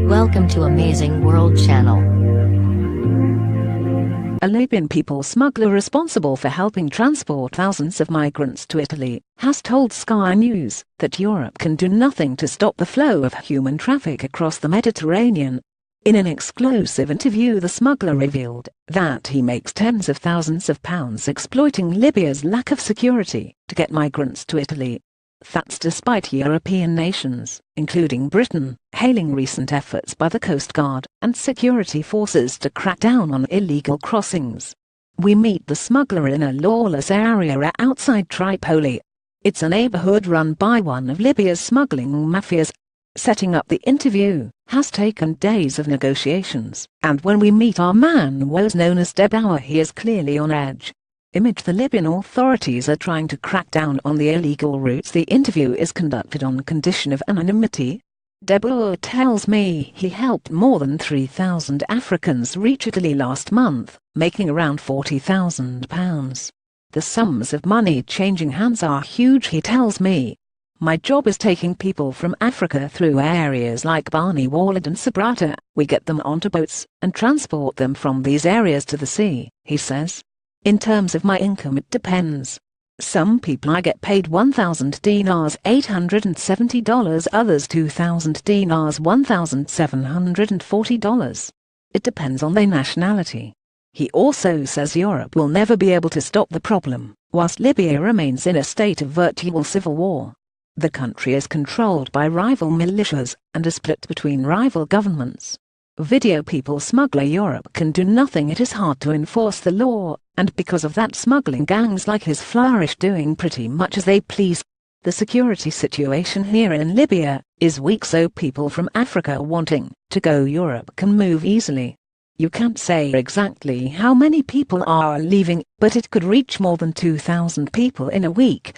Welcome to Amazing World Channel. A Libyan people smuggler responsible for helping transport thousands of migrants to Italy has told Sky News that Europe can do nothing to stop the flow of human traffic across the Mediterranean. In an exclusive interview, the smuggler revealed that he makes tens of thousands of pounds exploiting Libya's lack of security to get migrants to Italy. That's despite European nations, including Britain, hailing recent efforts by the Coast Guard and security forces to crack down on illegal crossings. We meet the smuggler in a lawless area outside Tripoli. It's a neighborhood run by one of Libya's smuggling mafias. Setting up the interview has taken days of negotiations, and when we meet our man, who's known as Debauer, he is clearly on edge. Image: the Libyan authorities are trying to crack down on the illegal routes. The interview is conducted on condition of anonymity. Debauer tells me he helped more than 3,000 Africans reach Italy last month, making around £40,000. The sums of money changing hands are huge, he tells me. My job is taking people from Africa through areas like Bani Walid and Sabrata. We get them onto boats and transport them from these areas to the sea, he says. In terms of my income, it depends. Some people I get paid 1,000 dinars $870, others 2,000 dinars $1,740. It depends on their nationality. He also says Europe will never be able to stop the problem, whilst Libya remains in a state of virtual civil war. The country is controlled by rival militias and is split between rival governments. Video people smuggler: Europe can do nothing, it is hard to enforce the law, and because of that smuggling gangs like his flourish, doing pretty much as they please. The security situation here in Libya is weak, so people from Africa wanting to go Europe can move easily. You can't say exactly how many people are leaving, but it could reach more than 2,000 people in a week.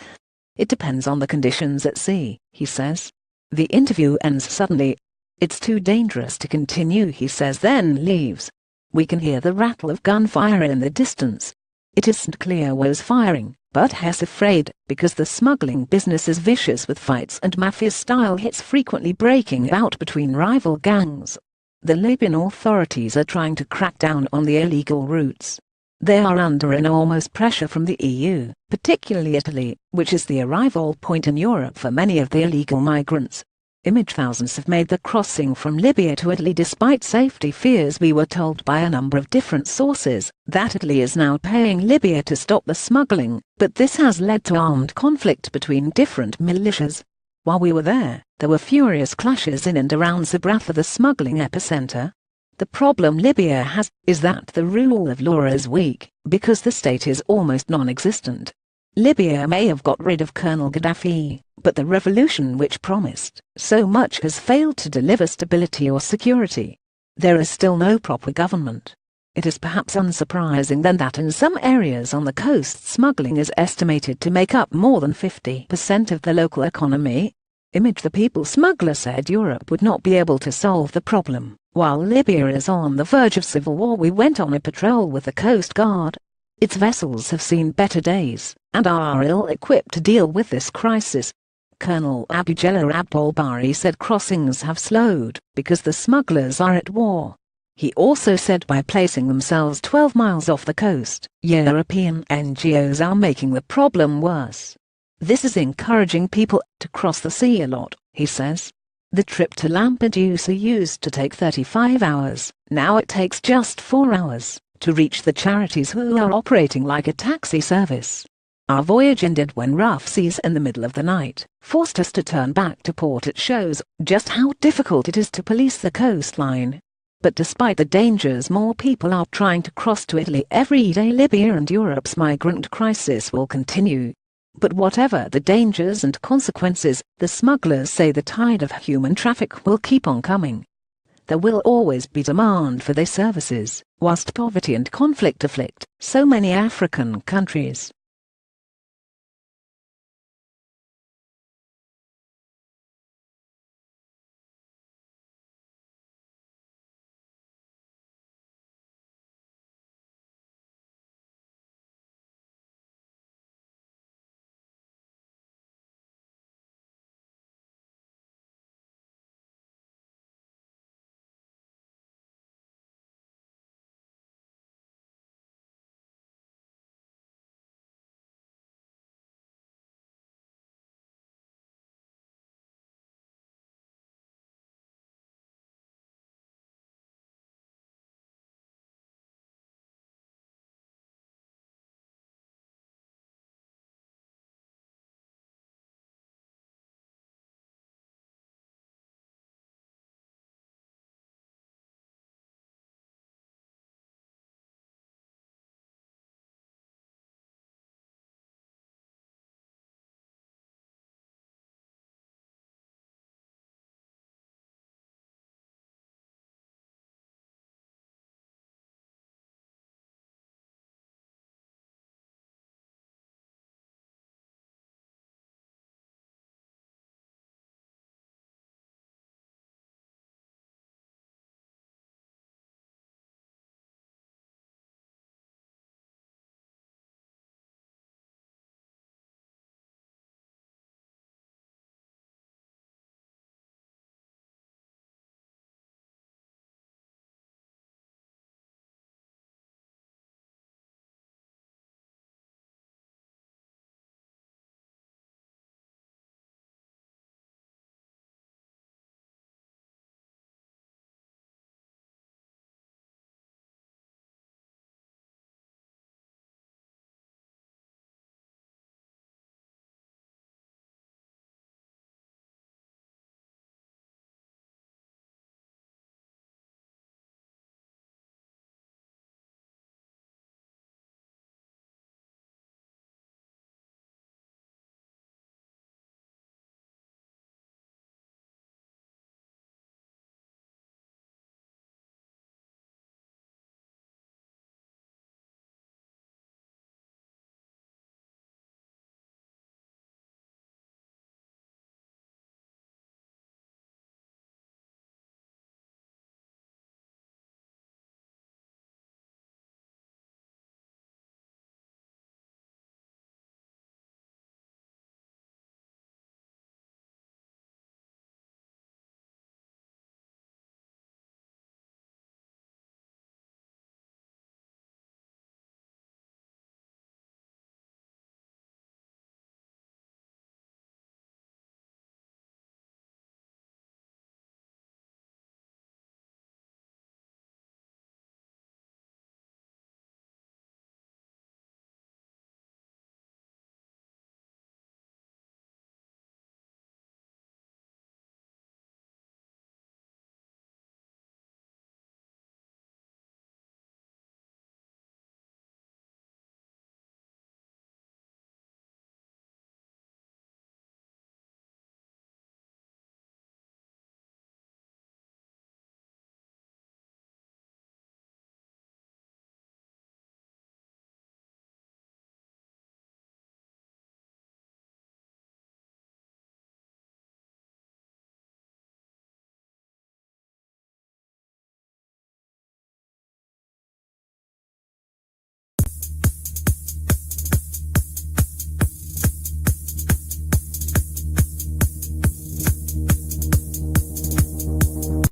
It depends on the conditions at sea, he says. The interview ends suddenly. It's too dangerous to continue, he says, then leaves. We can hear the rattle of gunfire in the distance. It isn't clear who's firing, but he's afraid, because the smuggling business is vicious with fights and mafia-style hits frequently breaking out between rival gangs. The Libyan authorities are trying to crack down on the illegal routes. They are under enormous pressure from the EU, particularly Italy, which is the arrival point in Europe for many of the illegal migrants. Image: thousands have made the crossing from Libya to Italy despite safety fears. We were told by a number of different sources that Italy is now paying Libya to stop the smuggling, but this has led to armed conflict between different militias. While we were there were furious clashes in and around Sabrata, the smuggling epicenter. The problem Libya has is that the rule of law is weak, because the state is almost non-existent. Libya may have got rid of Colonel Gaddafi, but the revolution which promised so much has failed to deliver stability or security. There is still no proper government. It is perhaps unsurprising then that in some areas on the coast, smuggling is estimated to make up more than 50% of the local economy. Image: the people smuggler said Europe would not be able to solve the problem. While Libya is on the verge of civil war, we went on a patrol with the Coast Guard. Its vessels have seen better days and are ill-equipped to deal with this crisis. Colonel Abdullah Abdul-Bari said crossings have slowed because the smugglers are at war. He also said by placing themselves 12 miles off the coast, European NGOs are making the problem worse. This is encouraging people to cross the sea a lot, he says. The trip to Lampedusa used to take 35 hours, now it takes just 4 hours to reach the charities, who are operating like a taxi service. Our voyage ended when rough seas in the middle of the night forced us to turn back to port. It shows just how difficult it is to police the coastline. But despite the dangers, more people are trying to cross to Italy every day. Libya and Europe's migrant crisis will continue. But whatever the dangers and consequences, the smugglers say the tide of human traffic will keep on coming. There will always be demand for their services, whilst poverty and conflict afflict so many African countries.